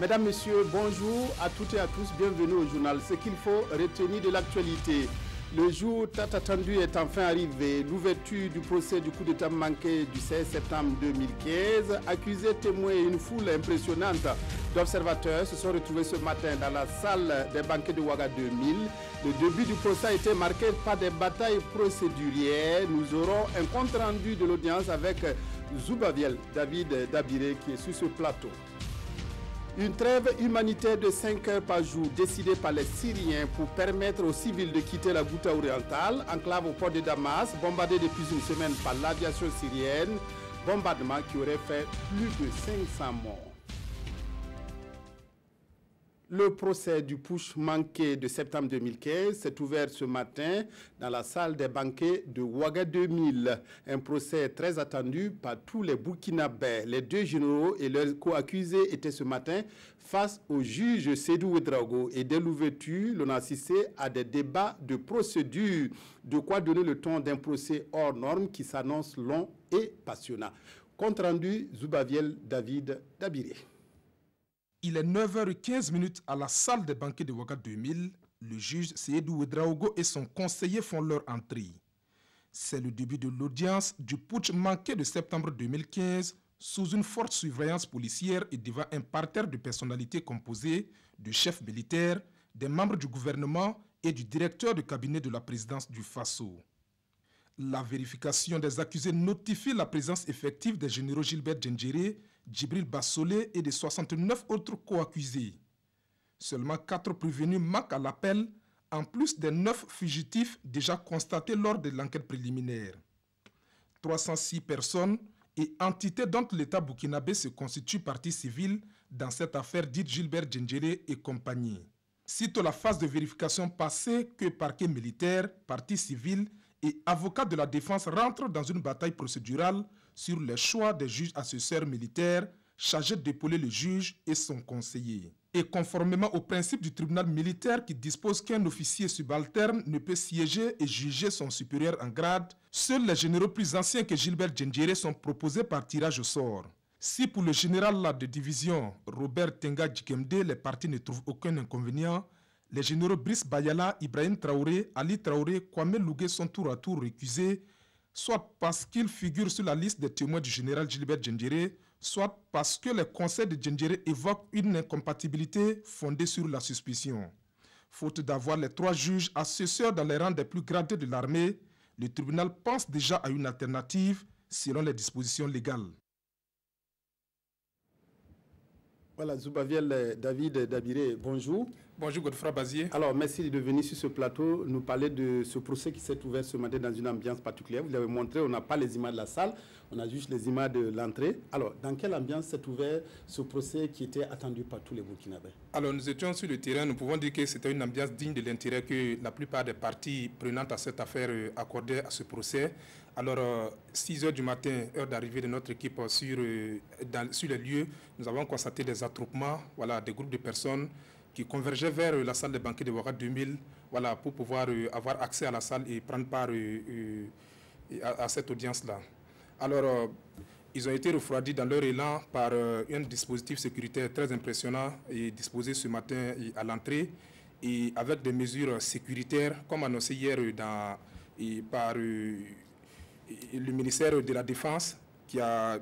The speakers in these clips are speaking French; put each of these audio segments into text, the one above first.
Mesdames, Messieurs, bonjour à toutes et à tous, bienvenue au journal. Ce qu'il faut retenir de l'actualité. Le jour tant attendu est enfin arrivé. L'ouverture du procès du coup d'État manqué du 16 septembre 2015. Accusés, témoins et une foule impressionnante d'observateurs se sont retrouvés ce matin dans la salle des banquets de Ouaga 2000. Le début du procès a été marqué par des batailles procédurières. Nous aurons un compte rendu de l'audience avec Zoubaviel David Dabiré qui est sur ce plateau. Une trêve humanitaire de 5 heures par jour décidée par les Syriens pour permettre aux civils de quitter la Ghouta orientale, enclave au port de Damas, bombardée depuis une semaine par l'aviation syrienne, bombardement qui aurait fait plus de 500 morts. Le procès du putsch manqué de septembre 2015 s'est ouvert ce matin dans la salle des banquets de Ouaga 2000. Un procès très attendu par tous les Burkinabés. Les deux généraux et leurs co-accusés étaient ce matin face au juge Sédou Ouedraogo. Et dès l'ouverture, l'on a assisté à des débats de procédure. De quoi donner le ton d'un procès hors norme qui s'annonce long et passionnant. Compte rendu, Zoubaviel David Dabiré. Il est 9h15 à la salle des banquets de Ouaga 2000. Le juge Sédou Ouedraogo et son conseiller font leur entrée. C'est le début de l'audience du putsch manqué de septembre 2015 sous une forte surveillance policière et devant un parterre de personnalités composées de chefs militaires, des membres du gouvernement et du directeur de cabinet de la présidence du Faso. La vérification des accusés notifie la présence effective des généraux Gilbert Djendjéré, Djibril Bassolé et des 69 autres co-accusés. Seulement 4 prévenus manquent à l'appel, en plus des 9 fugitifs déjà constatés lors de l'enquête préliminaire. 306 personnes et entités dont l'État burkinabé se constitue partie civile dans cette affaire dite Gilbert Djendjéré et compagnie. Sitôt la phase de vérification passée que parquet militaire, partie civile et avocats de la défense rentrent dans une bataille procédurale sur les choix des juges assesseurs militaires chargés d'épauler le juge et son conseiller. Et conformément au principe du tribunal militaire qui dispose qu'un officier subalterne ne peut siéger et juger son supérieur en grade, seuls les généraux plus anciens que Gilbert Djendjéré sont proposés par tirage au sort. Si pour le général de division Robert Tenga Djikemde, les partis ne trouvent aucun inconvénient, les généraux Brice Bayala, Ibrahim Traoré, Ali Traoré, Kwame Lougué sont tour à tour récusés, soit parce qu'ils figurent sur la liste des témoins du général Gilbert Djendjéré, soit parce que les conseils de Djendjéré évoquent une incompatibilité fondée sur la suspicion. Faute d'avoir les 3 juges assesseurs dans les rangs des plus gradés de l'armée, le tribunal pense déjà à une alternative selon les dispositions légales. Voilà, Zoubaviel David Dabiré, bonjour. Bonjour Godefroy Bazier. Alors, merci de venir sur ce plateau, nous parler de ce procès qui s'est ouvert ce matin dans une ambiance particulière. Vous l'avez montré, on n'a pas les images de la salle, on a juste les images de l'entrée. Alors, dans quelle ambiance s'est ouvert ce procès qui était attendu par tous les Burkinabés? Alors, nous étions sur le terrain, nous pouvons dire que c'était une ambiance digne de l'intérêt que la plupart des parties prenantes à cette affaire accordaient à ce procès. Alors, 6 h du matin, heure d'arrivée de notre équipe sur les lieux, nous avons constaté des attroupements, voilà, des groupes de personnes qui convergeaient vers la salle des banquets de Ouaga 2000, voilà, pour pouvoir avoir accès à la salle et prendre part à cette audience-là. Alors, ils ont été refroidis dans leur élan par un dispositif sécuritaire très impressionnant et disposé ce matin à l'entrée, et avec des mesures sécuritaires, comme annoncé hier par le ministère de la Défense, qui a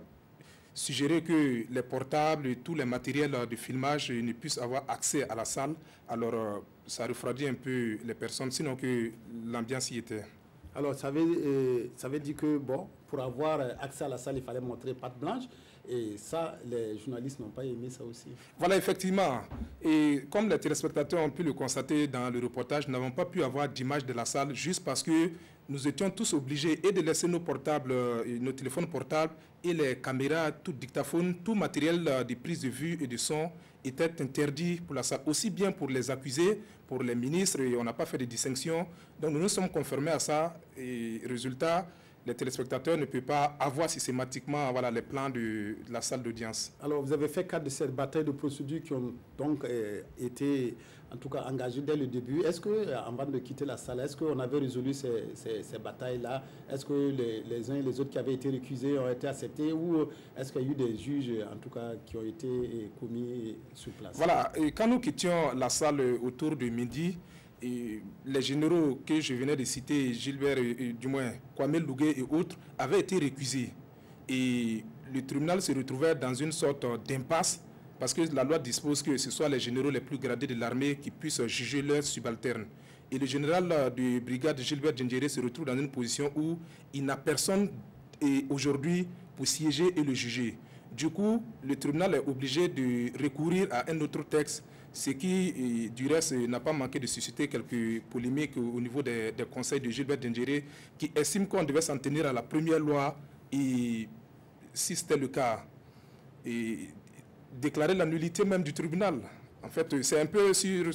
suggéré que les portables et tous les matériels de filmage ne puissent avoir accès à la salle. Alors, ça refroidit un peu les personnes, sinon que l'ambiance y était. Alors, ça veut dire que, bon, pour avoir accès à la salle, il fallait montrer patte blanche. Et ça, les journalistes n'ont pas aimé ça aussi. Voilà, effectivement. Et comme les téléspectateurs ont pu le constater dans le reportage, nous n'avons pas pu avoir d'image de la salle juste parce que nous étions tous obligés et de laisser nos portables, nos téléphones portables et les caméras, tout dictaphone, tout matériel de prise de vue et de son était interdit pour la salle, aussi bien pour les accusés, pour les ministres, et on n'a pas fait de distinction. Donc nous nous sommes conformés à ça et résultat, les téléspectateurs ne peuvent pas avoir systématiquement les plans de la salle d'audience. Alors, vous avez fait cas de cette bataille de procédures qui ont donc été, en tout cas, engagées dès le début. Est-ce que, avant de quitter la salle, est-ce qu'on avait résolu ces batailles-là? Est-ce que les uns et les autres qui avaient été récusés ont été acceptés, ou est-ce qu'il y a eu des juges, en tout cas, qui ont été commis sur place? Voilà, et quand nous quittions la salle autour de midi, et les généraux que je venais de citer, Gilbert, du moins Kwame Lougué et autres, avaient été récusés. Et le tribunal se retrouvait dans une sorte d'impasse parce que la loi dispose que ce soit les généraux les plus gradés de l'armée qui puissent juger leurs subalternes. Et le général de brigade Gilbert Djendjéré se retrouve dans une position où il n'a personne aujourd'hui pour siéger et le juger. Du coup, le tribunal est obligé de recourir à un autre texte, ce qui, du reste, n'a pas manqué de susciter quelques polémiques au niveau des conseils de Gilbert Djendjéré, qui estime qu'on devait s'en tenir à la première loi et, si c'était le cas, et déclarer la nullité même du tribunal. En fait, c'est un peu sur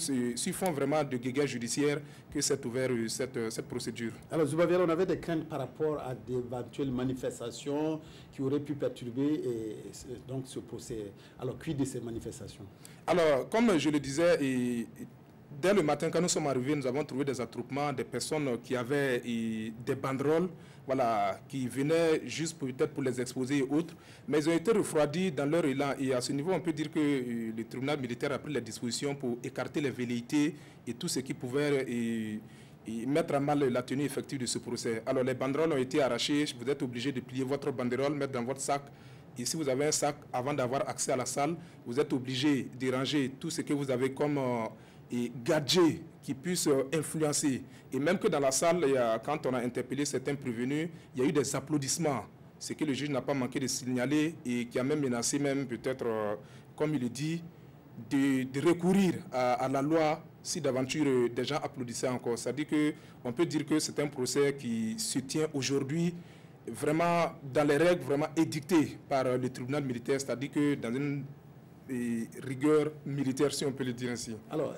fond vraiment de guéguerre judiciaire que s'est ouverte cette procédure. Alors, Zoubaviel, on avait des craintes par rapport à d'éventuelles manifestations qui auraient pu perturber donc ce procès. Alors, quid de ces manifestations? Alors, comme je le disais, dès le matin, quand nous sommes arrivés, nous avons trouvé des attroupements, des personnes qui avaient des banderoles, qui venaient juste peut-être pour les exposer et autres, mais ils ont été refroidis dans leur élan. Et à ce niveau, on peut dire que le tribunal militaire a pris les dispositions pour écarter les velléités et tout ce qui pouvait mettre à mal la tenue effective de ce procès. Alors, les banderoles ont été arrachées, vous êtes obligé de plier votre banderole, mettre dans votre sac. Et si vous avez un sac, avant d'avoir accès à la salle, vous êtes obligé de ranger tout ce que vous avez comme gadgets qui puissent influencer. Et même que dans la salle, quand on a interpellé certains prévenus, il y a eu des applaudissements, ce que le juge n'a pas manqué de signaler et qui a même menacé, même peut-être, comme il le dit, de recourir à la loi si d'aventure des gens applaudissaient encore. C'est-à-dire qu'on peut dire que c'est un procès qui se tient aujourd'hui vraiment dans les règles vraiment édictées par le tribunal militaire, c'est-à-dire que dans une rigueur militaire, si on peut le dire ainsi. Alors,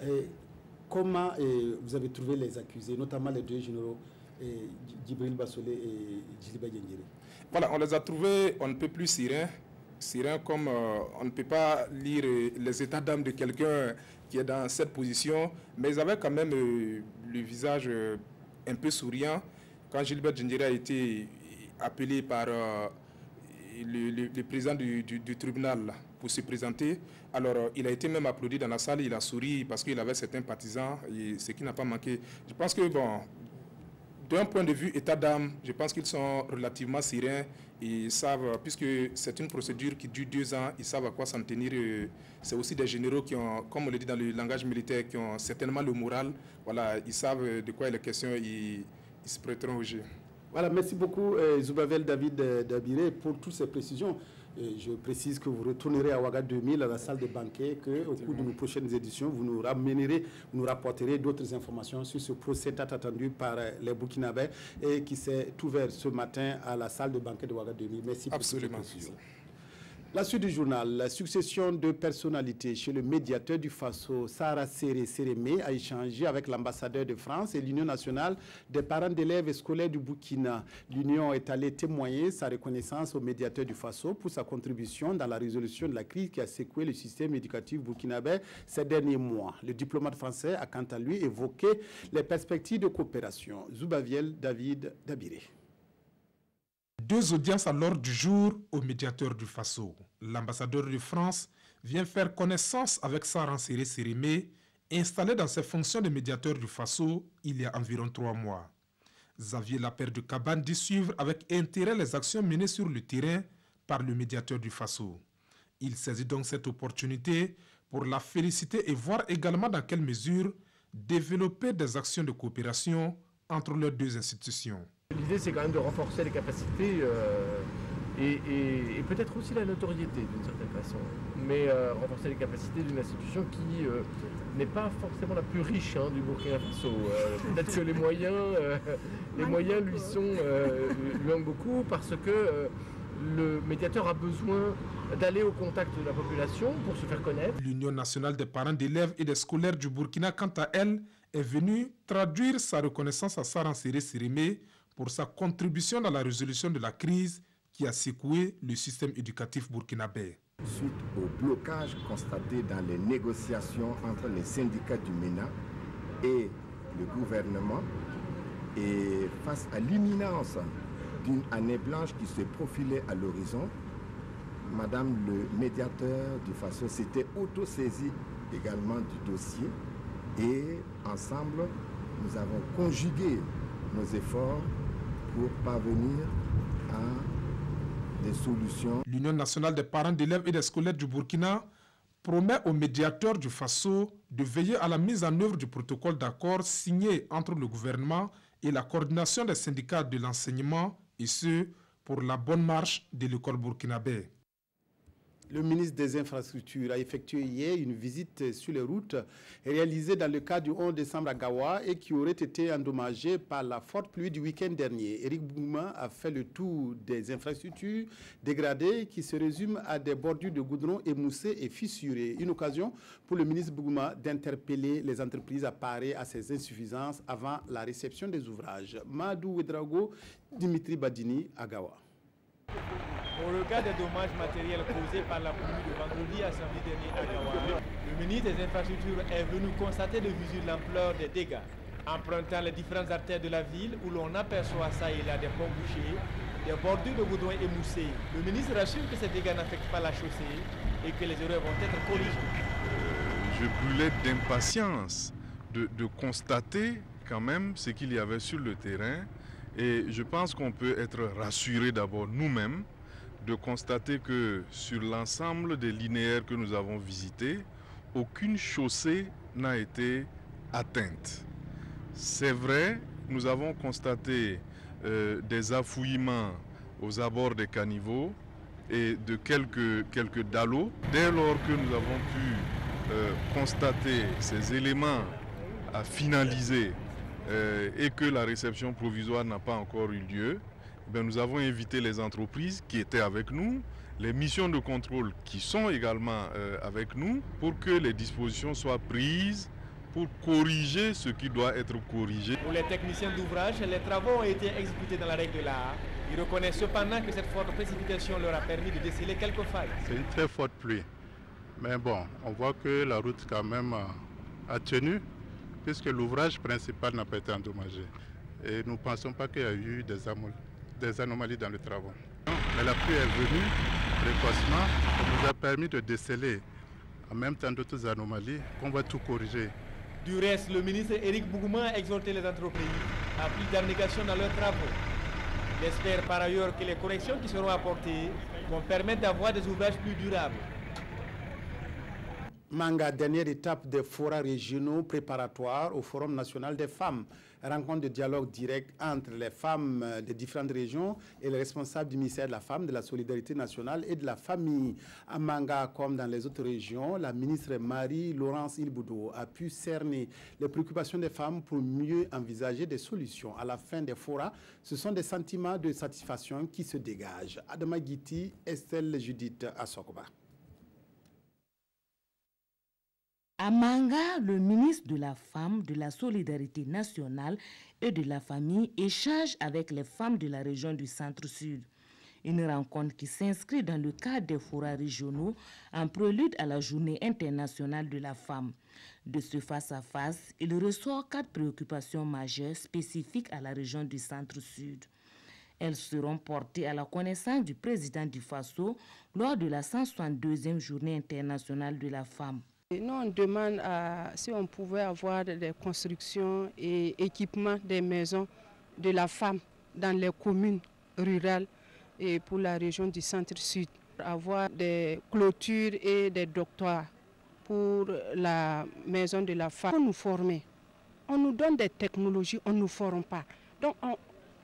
comment vous avez trouvé les accusés, notamment les deux généraux, Djibril Bassolé et Djilibert Djendjéré? Voilà, on les a trouvés, on ne peut plus sereins comme on ne peut pas lire les états d'âme de quelqu'un qui est dans cette position, mais ils avaient quand même le visage un peu souriant. Quand Gilbert Djendjéré a été appelé par le président du tribunal pour se présenter, alors il a été même applaudi dans la salle, il a souri parce qu'il avait certains partisans, et ce qui n'a pas manqué. Je pense que, bon, d'un point de vue état d'âme, je pense qu'ils sont relativement sereins et savent, puisque c'est une procédure qui dure 2 ans, ils savent à quoi s'en tenir. C'est aussi des généraux qui ont, comme on le dit dans le langage militaire, qui ont certainement le moral. Voilà, ils savent de quoi il est question, ils se prêteront au jeu. Voilà, merci beaucoup Zoubaviel David Dabiré pour toutes ces précisions. Je précise que vous retournerez à Ouaga 2000 à la salle des banquets, qu'au cours de nos prochaines éditions, vous nous ramènerez, vous nous rapporterez d'autres informations sur ce procès tant attendu par les Burkinabés et qui s'est ouvert ce matin à la salle de banquet de Ouaga 2000. Merci pour ces précisions. La suite du journal, la succession de personnalités chez le médiateur du Faso, Sarah Sérémé, a échangé avec l'ambassadeur de France et l'Union nationale des parents d'élèves scolaires du Burkina. L'Union est allée témoigner sa reconnaissance au médiateur du Faso pour sa contribution dans la résolution de la crise qui a secoué le système éducatif burkinabé ces derniers mois. Le diplomate français a quant à lui évoqué les perspectives de coopération. Zoubaviel David Dabiré. 2 audiences à l'ordre du jour au médiateur du Faso. L'ambassadeur de France vient faire connaissance avec Sarah Sérémé, installé dans ses fonctions de médiateur du Faso il y a environ 3 mois. Xavier Lapère de Cabane dit suivre avec intérêt les actions menées sur le terrain par le médiateur du Faso. Il saisit donc cette opportunité pour la féliciter et voir également dans quelle mesure développer des actions de coopération entre leurs 2 institutions. L'idée, c'est quand même de renforcer les capacités et peut-être aussi la notoriété d'une certaine façon. Mais renforcer les capacités d'une institution qui n'est pas forcément la plus riche du Burkina Faso. Peut-être que les moyens lui manquent beaucoup parce que le médiateur a besoin d'aller au contact de la population pour se faire connaître. L'Union nationale des parents d'élèves et des scolaires du Burkina, quant à elle, est venue traduire sa reconnaissance à Sarah Sérémé pour sa contribution dans la résolution de la crise qui a secoué le système éducatif burkinabé. Suite au blocage constaté dans les négociations entre les syndicats du MENA et le gouvernement, et face à l'imminence d'une année blanche qui se profilait à l'horizon, Madame le médiateur du FASO s'était auto-saisi également du dossier et ensemble, nous avons conjugué nos efforts pour parvenir à des solutions. L'Union nationale des parents d'élèves et des scolaires du Burkina promet au médiateur du FASO de veiller à la mise en œuvre du protocole d'accord signé entre le gouvernement et la coordination des syndicats de l'enseignement, et ce, pour la bonne marche de l'école burkinabé. Le ministre des Infrastructures a effectué hier une visite sur les routes réalisée dans le cadre du 11 décembre à Gawa et qui aurait été endommagée par la forte pluie du week-end dernier. Éric Bouma a fait le tour des infrastructures dégradées qui se résument à des bordures de goudron émoussées et fissurées. Une occasion pour le ministre Bouma d'interpeller les entreprises à parer à ces insuffisances avant la réception des ouvrages. Madou Ouedraogo, Dimitri Badini à Gawa. Au regard des dommages matériels causés par la pluie de vendredi à samedi dernier à Gawa, le ministre des Infrastructures est venu constater de visu l'ampleur des dégâts. Empruntant les différentes artères de la ville où l'on aperçoit ça et là des ponts bouchés, des bordures de goudron émoussées, le ministre rassure que ces dégâts n'affectent pas la chaussée et que les erreurs vont être corrigées. Je brûlais d'impatience de constater quand même ce qu'il y avait sur le terrain. Et je pense qu'on peut être rassuré d'abord nous-mêmes de constater que sur l'ensemble des linéaires que nous avons visités, aucune chaussée n'a été atteinte. C'est vrai, nous avons constaté des affouillements aux abords des caniveaux et de quelques dallots. Dès lors que nous avons pu constater ces éléments à finaliser et que la réception provisoire n'a pas encore eu lieu, nous avons invité les entreprises qui étaient avec nous, les missions de contrôle qui sont également avec nous, pour que les dispositions soient prises pour corriger ce qui doit être corrigé. Pour les techniciens d'ouvrage, les travaux ont été exécutés dans la règle de l'art. Ils reconnaissent cependant que cette forte précipitation leur a permis de déceler quelques failles. C'est une très forte pluie. Mais bon, on voit que la route quand même a tenu, puisque l'ouvrage principal n'a pas été endommagé. Et nous ne pensons pas qu'il y a eu des anomalies dans les travaux. Mais la pluie est venue précocement, ça nous a permis de déceler en même temps d'autres anomalies qu'on va tout corriger. Du reste, le ministre Éric Bouma a exhorté les entreprises à plus d'abnégation dans leurs travaux. Il espère par ailleurs que les corrections qui seront apportées vont permettre d'avoir des ouvrages plus durables. Manga, dernière étape des forats régionaux préparatoires au Forum national des femmes. Rencontre de dialogue direct entre les femmes des différentes régions et les responsables du ministère de la Femme, de la Solidarité nationale et de la famille. À Manga, comme dans les autres régions, la ministre Marie-Laurence Ilboudou a pu cerner les préoccupations des femmes pour mieux envisager des solutions. À la fin des forats, ce sont des sentiments de satisfaction qui se dégagent. Adama Guiti, Estelle Judith Assokoba. À Manga, le ministre de la Femme, de la Solidarité nationale et de la famille échange avec les femmes de la région du Centre-Sud. Une rencontre qui s'inscrit dans le cadre des forats régionaux en prélude à la Journée internationale de la femme. De ce face-à-face, il ressort 4 préoccupations majeures spécifiques à la région du Centre-Sud. Elles seront portées à la connaissance du président du FASO lors de la 162e Journée internationale de la femme. Nous, on demande si on pouvait avoir des constructions et équipements des maisons de la femme dans les communes rurales et pour la région du Centre-Sud. Avoir des clôtures et des doctoires pour la maison de la femme. Pour nous former, on nous donne des technologies, on ne nous forme pas. Donc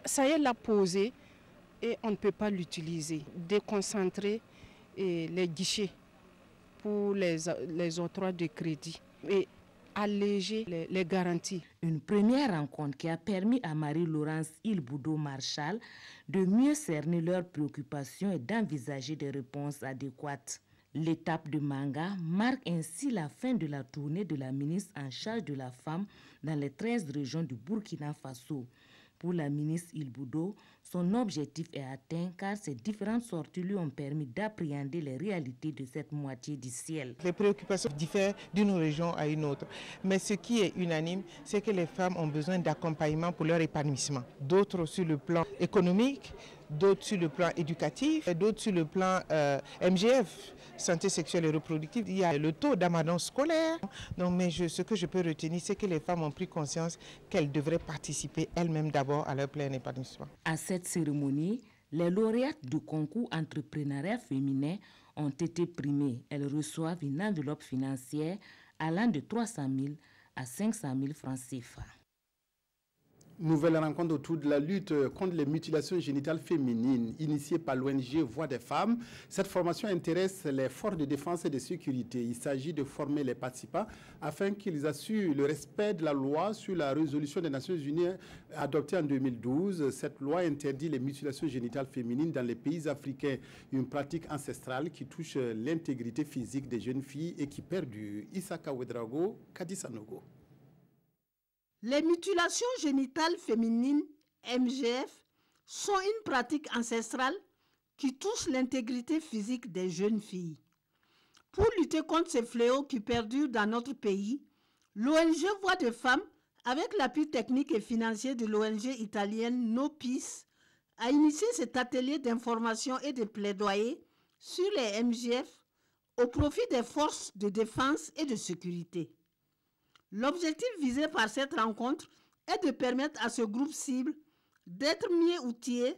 ça y est, l'a posé et on ne peut pas l'utiliser. Déconcentrer les guichets pour les octrois de crédit et alléger les garanties. Une première rencontre qui a permis à Marie-Laurence Ilboudou-Marchal de mieux cerner leurs préoccupations et d'envisager des réponses adéquates. L'étape de Manga marque ainsi la fin de la tournée de la ministre en charge de la femme dans les 13 régions du Burkina Faso. Pour la ministre Ilboudo, son objectif est atteint car ces différentes sorties lui ont permis d'appréhender les réalités de cette moitié du ciel. Les préoccupations diffèrent d'une région à une autre, mais ce qui est unanime, c'est que les femmes ont besoin d'accompagnement pour leur épanouissement. D'autres sur le plan économique, d'autres sur le plan éducatif, et d'autres sur le plan MGF, santé sexuelle et reproductive. Il y a le taux d'abandon scolaire. Donc, mais ce que je peux retenir, c'est que les femmes ont pris conscience qu'elles devraient participer elles-mêmes d'abord à leur plein épanouissement. À cette cérémonie, les lauréates du concours entrepreneuriat féminin ont été primées. Elles reçoivent une enveloppe financière allant de 300 000 à 500 000 francs CFA. Nouvelle rencontre autour de la lutte contre les mutilations génitales féminines initiée par l'ONG Voix des femmes. Cette formation intéresse les forces de défense et de sécurité. Il s'agit de former les participants afin qu'ils assurent le respect de la loi sur la résolution des Nations Unies adoptée en 2012. Cette loi interdit les mutilations génitales féminines dans les pays africains, une pratique ancestrale qui touche l'intégrité physique des jeunes filles et qui perdure. Isaka Ouedraogo, Kadisanogo. Les mutilations génitales féminines, MGF, sont une pratique ancestrale qui touche l'intégrité physique des jeunes filles. Pour lutter contre ces fléaux qui perdurent dans notre pays, l'ONG Voix des femmes, avec l'appui technique et financier de l'ONG italienne No Peace, a initié cet atelier d'information et de plaidoyer sur les MGF au profit des forces de défense et de sécurité. L'objectif visé par cette rencontre est de permettre à ce groupe cible d'être mieux outillé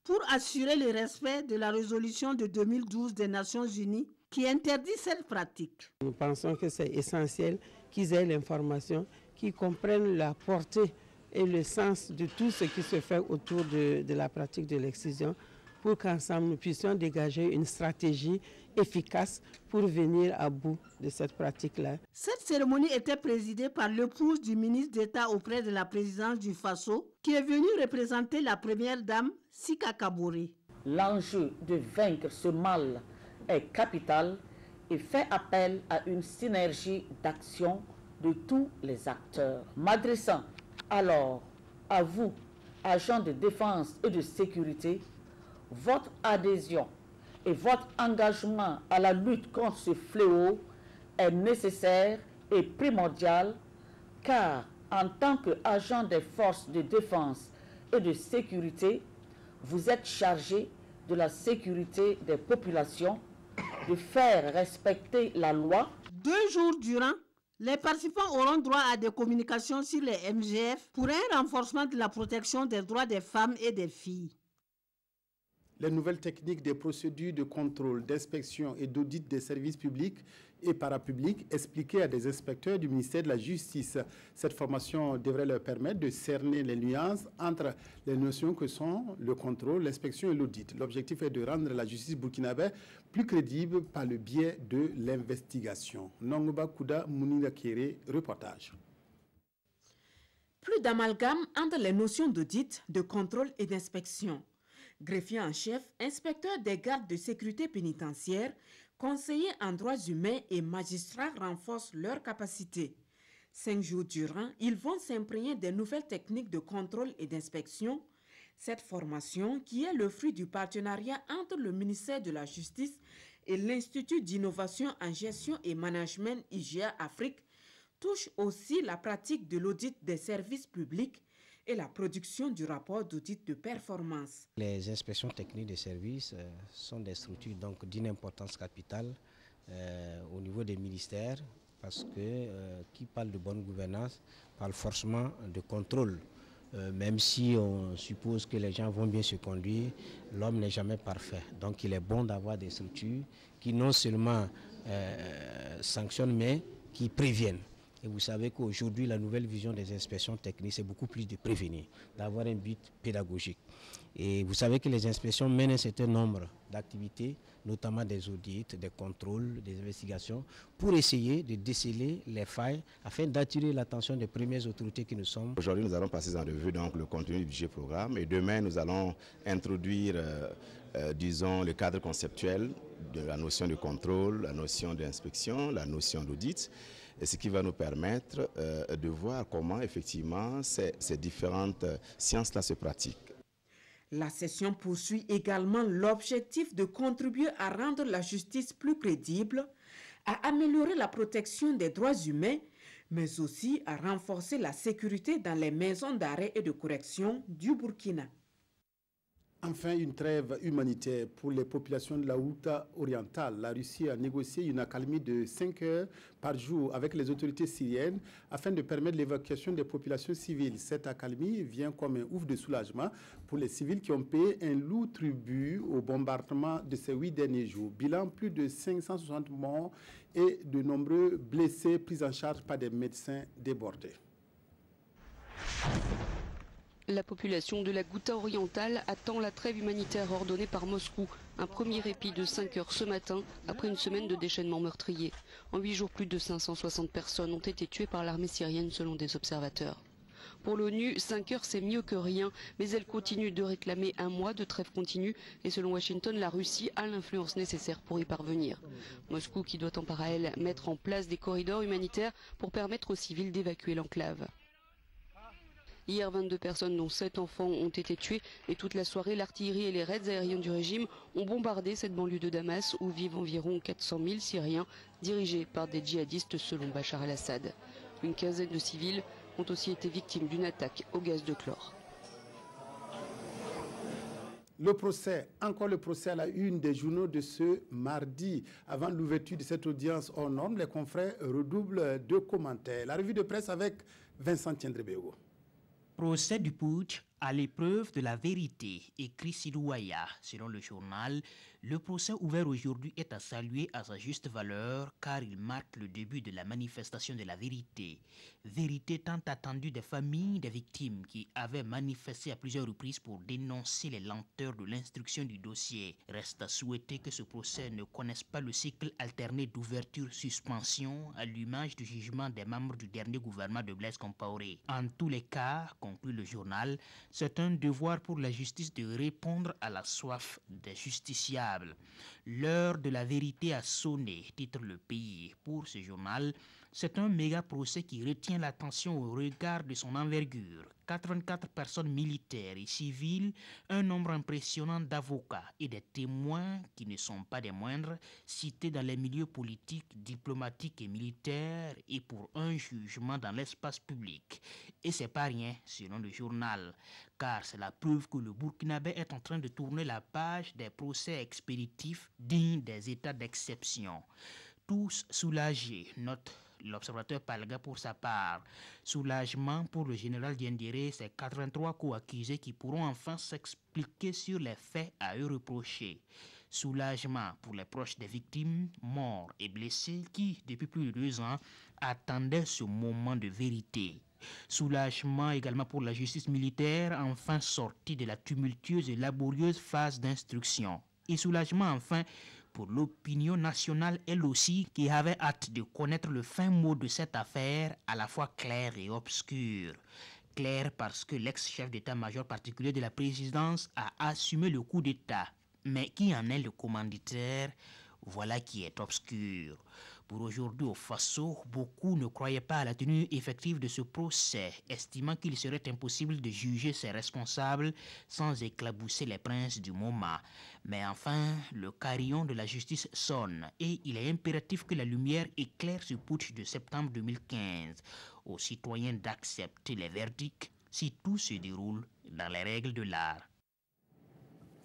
pour assurer le respect de la résolution de 2012 des Nations Unies qui interdit cette pratique. Nous pensons que c'est essentiel qu'ils aient l'information, qu'ils comprennent la portée et le sens de tout ce qui se fait autour de la pratique de l'excision pour qu'ensemble nous puissions dégager une stratégie efficace pour venir à bout de cette pratique-là. Cette cérémonie était présidée par l'épouse du ministre d'État auprès de la présidence du Faso, qui est venue représenter la première dame, Sika Kabore. L'enjeu de vaincre ce mal est capital et fait appel à une synergie d'action de tous les acteurs. M'adressant alors à vous, agents de défense et de sécurité, votre adhésion et votre engagement à la lutte contre ce fléau est nécessaire et primordial car en tant qu'agent des forces de défense et de sécurité, vous êtes chargé de la sécurité des populations, de faire respecter la loi. 2 jours durant, les participants auront droit à des communications sur les MGF pour un renforcement de la protection des droits des femmes et des filles. Les nouvelles techniques des procédures de contrôle, d'inspection et d'audit des services publics et parapublics expliquées à des inspecteurs du ministère de la Justice. Cette formation devrait leur permettre de cerner les nuances entre les notions que sont le contrôle, l'inspection et l'audit. L'objectif est de rendre la justice burkinabé plus crédible par le biais de l'investigation. Nongoba Kouda Mounina Kéré, reportage. Plus d'amalgame entre les notions d'audit, de contrôle et d'inspection. Greffier en chef, inspecteur des gardes de sécurité pénitentiaire, conseillers en droits humains et magistrats renforcent leurs capacités. 5 jours durant, ils vont s'imprégner des nouvelles techniques de contrôle et d'inspection. Cette formation, qui est le fruit du partenariat entre le ministère de la Justice et l'Institut d'innovation en gestion et management IGA Afrique, touche aussi la pratique de l'audit des services publics et la production du rapport d'audit de performance. Les inspections techniques des services sont des structures donc d'une importance capitale au niveau des ministères parce que qui parle de bonne gouvernance parle forcément de contrôle. Même si on suppose que les gens vont bien se conduire, l'homme n'est jamais parfait. Donc il est bon d'avoir des structures qui non seulement sanctionnent mais qui préviennent. Et vous savez qu'aujourd'hui, la nouvelle vision des inspections techniques, c'est beaucoup plus de prévenir, d'avoir un but pédagogique. Et vous savez que les inspections mènent un certain nombre d'activités, notamment des audits, des contrôles, des investigations, pour essayer de déceler les failles afin d'attirer l'attention des premières autorités qui nous sommes. Aujourd'hui, nous allons passer en revue donc, le contenu du budget programme et demain, nous allons introduire disons, le cadre conceptuel de la notion de contrôle, la notion d'inspection, la notion d'audit. et ce qui va nous permettre de voir comment effectivement ces différentes sciences-là se pratiquent. La session poursuit également l'objectif de contribuer à rendre la justice plus crédible, à améliorer la protection des droits humains, mais aussi à renforcer la sécurité dans les maisons d'arrêt et de correction du Burkina. Enfin, une trêve humanitaire pour les populations de la Ghouta orientale. La Russie a négocié une accalmie de 5 heures par jour avec les autorités syriennes afin de permettre l'évacuation des populations civiles. Cette accalmie vient comme un ouf de soulagement pour les civils qui ont payé un lourd tribut au bombardement de ces 8 derniers jours. Bilan, plus de 560 morts et de nombreux blessés pris en charge par des médecins débordés. La population de la Ghouta orientale attend la trêve humanitaire ordonnée par Moscou. Un premier répit de 5 heures ce matin, après une semaine de déchaînement meurtrier. En 8 jours, plus de 560 personnes ont été tuées par l'armée syrienne selon des observateurs. Pour l'ONU, 5 heures c'est mieux que rien, mais elle continue de réclamer un mois de trêve continue et selon Washington, la Russie a l'influence nécessaire pour y parvenir. Moscou qui doit en parallèle mettre en place des corridors humanitaires pour permettre aux civils d'évacuer l'enclave. Hier, 22 personnes, dont 7 enfants, ont été tuées et toute la soirée, l'artillerie et les raids aériens du régime ont bombardé cette banlieue de Damas où vivent environ 400 000 Syriens dirigés par des djihadistes selon Bachar el-Assad. Une quinzaine de civils ont aussi été victimes d'une attaque au gaz de chlore. Encore le procès à la une des journaux de ce mardi. Avant l'ouverture de cette audience hors norme, les confrères redoublent de commentaires. La revue de presse avec Vincent Tiendrebego. Procès du putsch à l'épreuve de la vérité, écrit Sidouaya. Selon le journal, le procès ouvert aujourd'hui est à saluer à sa juste valeur car il marque le début de la manifestation de la vérité. Vérité tant attendue des familles des victimes qui avaient manifesté à plusieurs reprises pour dénoncer les lenteurs de l'instruction du dossier. Reste à souhaiter que ce procès ne connaisse pas le cycle alterné d'ouverture-suspension à l'image du jugement des membres du dernier gouvernement de Blaise Compaoré. En tous les cas, conclut le journal, c'est un devoir pour la justice de répondre à la soif des justiciables. L'heure de la vérité a sonné, titre Le Pays. Pour ce journal, c'est un méga procès qui retient l'attention au regard de son envergure. 84 personnes militaires et civiles, un nombre impressionnant d'avocats et des témoins qui ne sont pas des moindres, cités dans les milieux politiques, diplomatiques et militaires et pour un jugement dans l'espace public. Et c'est pas rien, selon le journal, car c'est la preuve que le Burkinabé est en train de tourner la page des procès expéditifs dignes des états d'exception. Tous soulagés, note l'observateur Palga pour sa part. Soulagement pour le général Diendéré, ses 83 co-accusés qui pourront enfin s'expliquer sur les faits à eux reprochés. Soulagement pour les proches des victimes, morts et blessés qui, depuis plus de 2 ans, attendaient ce moment de vérité. Soulagement également pour la justice militaire, enfin sortie de la tumultueuse et laborieuse phase d'instruction. Et soulagement enfin pour l'opinion nationale, elle aussi, qui avait hâte de connaître le fin mot de cette affaire, à la fois claire et obscure. Claire parce que l'ex-chef d'état-major particulier de la présidence a assumé le coup d'état. Mais qui en est le commanditaire? Voilà qui est obscur. Pour aujourd'hui au Faso, beaucoup ne croyaient pas à la tenue effective de ce procès, estimant qu'il serait impossible de juger ses responsables sans éclabousser les princes du moment. Mais enfin, le carillon de la justice sonne et il est impératif que la lumière éclaire ce putsch de septembre 2015. Aux citoyens d'accepter les verdicts si tout se déroule dans les règles de l'art.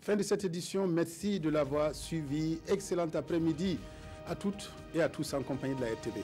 Fin de cette édition, merci de l'avoir suivi. Excellent après-midi à toutes et à tous en compagnie de la RTV.